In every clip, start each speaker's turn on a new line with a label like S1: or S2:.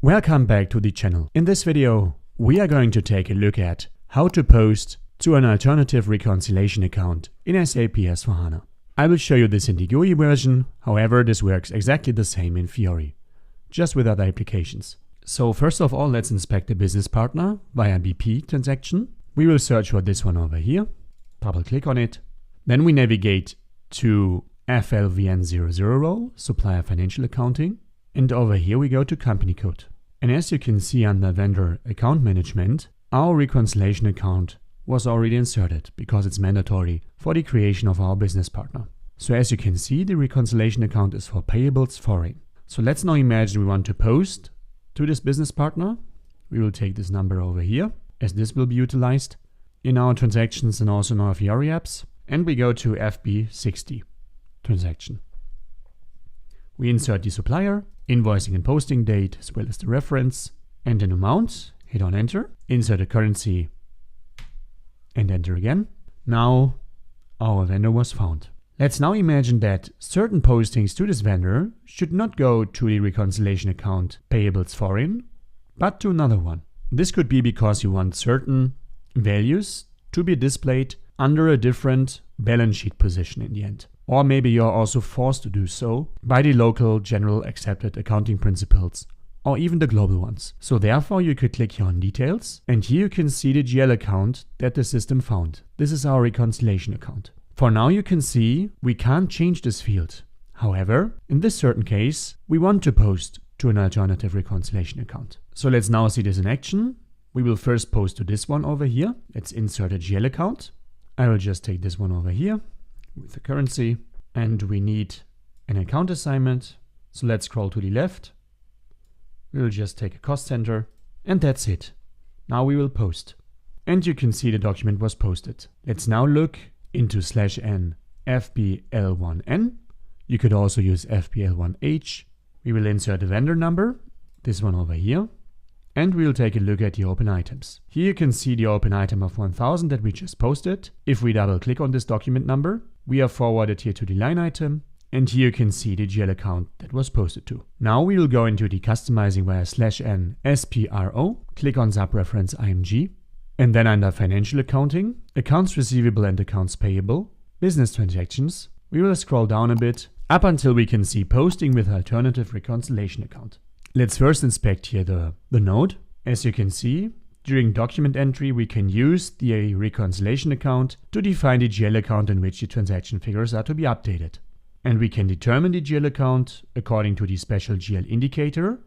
S1: Welcome back to the channel. In this video, we are going to take a look at how to post to an alternative reconciliation account in SAP S/4HANA. I will show you this in the GUI version, however this works exactly the same in Fiori, just with other applications. So first of all, let's inspect the business partner via BP transaction. We will search for this one over here, double click on it. Then we navigate to FLVN00 role, Supplier Financial Accounting. And over here we go to company code. And as you can see under vendor account management, our reconciliation account was already inserted because it's mandatory for the creation of our business partner. So as you can see, the reconciliation account is for payables foreign. So let's now imagine we want to post to this business partner. We will take this number over here, as this will be utilized in our transactions and also in our Fiori apps. And we go to FB60 transaction. We insert the supplier, invoicing and posting date, as well as the reference and an amount. Hit on enter, insert a currency and enter again. Now our vendor was found. Let's now imagine that certain postings to this vendor should not go to the reconciliation account payables foreign, but to another one. This could be because you want certain values to be displayed under a different balance sheet position in the end. Or maybe you're also forced to do so by the local general accepted accounting principles or even the global ones. So therefore you could click here on details and here you can see the GL account that the system found. This is our reconciliation account. For now you can see we can't change this field. However, in this certain case, we want to post to an alternative reconciliation account. So let's now see this in action. We will first post to this one over here. Let's insert a GL account. I will just take this one over here with the currency, and we need an account assignment. So let's scroll to the left. We'll just take a cost center and that's it. Now we will post. And you can see the document was posted. Let's now look into /n FBL1N. You could also use FBL1H. We will insert the vendor number, this one over here. And we'll take a look at the open items. Here you can see the open item of 1000 that we just posted. If we double click on this document number, we are forwarded here to the line item. And here you can see the GL account that was posted to. Now we will go into the customizing via /n SPRO, click on sub-reference IMG. And then under financial accounting, accounts receivable and accounts payable, business transactions, we will scroll down a bit up until we can see posting with alternative reconciliation account. Let's first inspect here the node. As you can see, during document entry, we can use the reconciliation account to define the GL account in which the transaction figures are to be updated. And we can determine the GL account according to the special GL indicator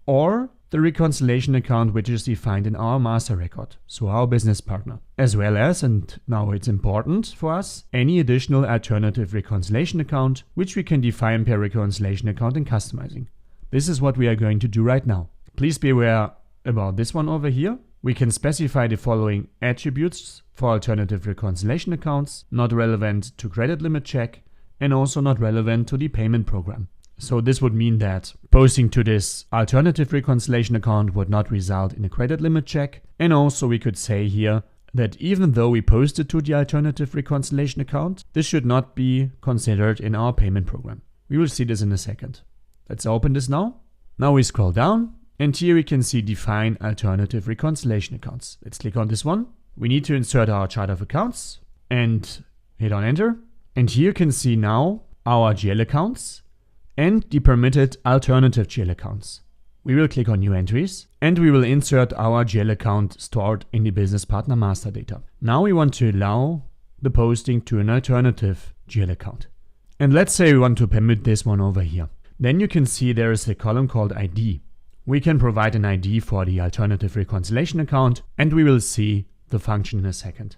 S1: or the reconciliation account which is defined in our master record, so our business partner. As well as, and now it's important for us, any additional alternative reconciliation account which we can define per reconciliation account in customizing. This is what we are going to do right now. Please be aware about this one over here. We can specify the following attributes for alternative reconciliation accounts, not relevant to credit limit check and also not relevant to the payment program. So this would mean that posting to this alternative reconciliation account would not result in a credit limit check. And also we could say here that even though we posted to the alternative reconciliation account, this should not be considered in our payment program. We will see this in a second. Let's open this now. Now we scroll down and here we can see define alternative reconciliation accounts. Let's click on this one. We need to insert our chart of accounts and hit on enter. And here you can see now our GL accounts and the permitted alternative GL accounts. We will click on new entries and we will insert our GL account stored in the business partner master data. Now we want to allow the posting to an alternative GL account. And let's say we want to permit this one over here. Then you can see there is a column called ID. We can provide an ID for the alternative reconciliation account and we will see the function in a second.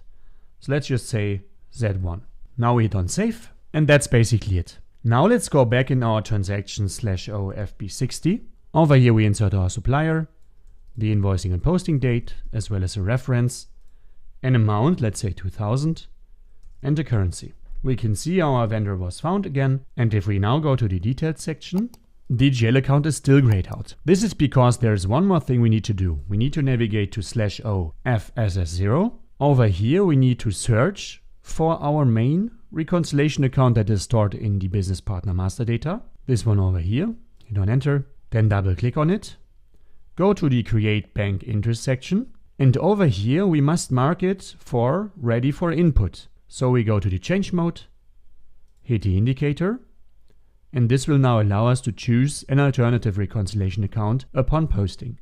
S1: So let's just say Z1. Now we hit on save and that's basically it. Now let's go back in our transactions /O FB60. Over here we insert our supplier, the invoicing and posting date, as well as a reference, an amount, let's say 2000, and a currency. We can see our vendor was found again, and if we now go to the details section, the GL account is still grayed out. This is because there's one more thing we need to do. We need to navigate to /O FSS0. Over here we need to search for our main reconciliation account that is stored in the business partner master data. This one over here, hit on enter, then double click on it, go to the Create Bank Interest section, and over here we must mark it for Ready for Input. So we go to the Change mode, hit the indicator, and this will now allow us to choose an alternative reconciliation account upon posting.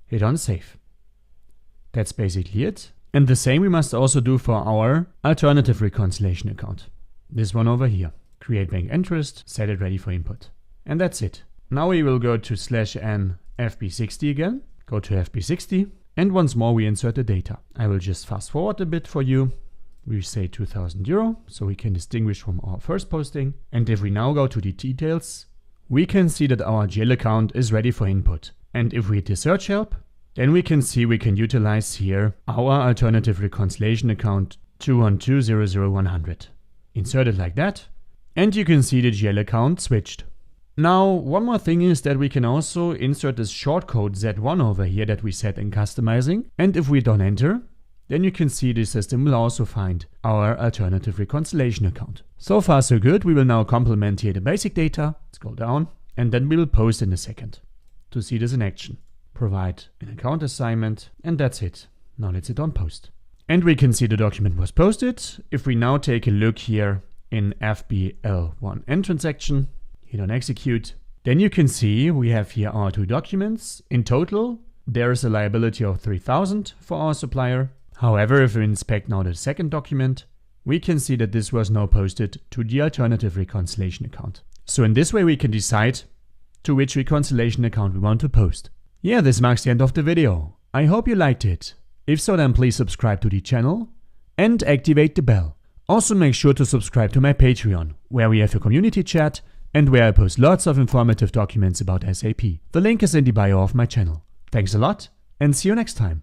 S1: Hit on Save. That's basically it. And the same we must also do for our alternative reconciliation account. This one over here. Create bank interest, set it ready for input. And that's it. Now we will go to /n FB60 again, go to FB60, and once more we insert the data. I will just fast forward a bit for you. We say 2,000 euro, so we can distinguish from our first posting. And if we now go to the details, we can see that our GL account is ready for input. And if we hit the search help, then we can see we can utilize here our alternative reconciliation account 212000100. Insert it like that, and you can see the GL account switched. Now, one more thing is that we can also insert this shortcode Z1 over here that we set in customizing. And if we don't enter, then you can see the system will also find our alternative reconciliation account. So far so good. We will now complement here the basic data. Scroll down, and then we will post in a second to see this in action. Provide an account assignment, and that's it. Now let's hit on post. And we can see the document was posted. If we now take a look here in FBL1 entrance section, hit on execute, then you can see we have here our two documents. In total, there is a liability of 3,000 for our supplier. However, if we inspect now the second document, we can see that this was now posted to the alternative reconciliation account. So in this way we can decide to which reconciliation account we want to post. Yeah, this marks the end of the video. I hope you liked it. If so, then please subscribe to the channel and activate the bell. Also make sure to subscribe to my Patreon, where we have a community chat and where I post lots of informative documents about SAP. The link is in the bio of my channel. Thanks a lot and see you next time.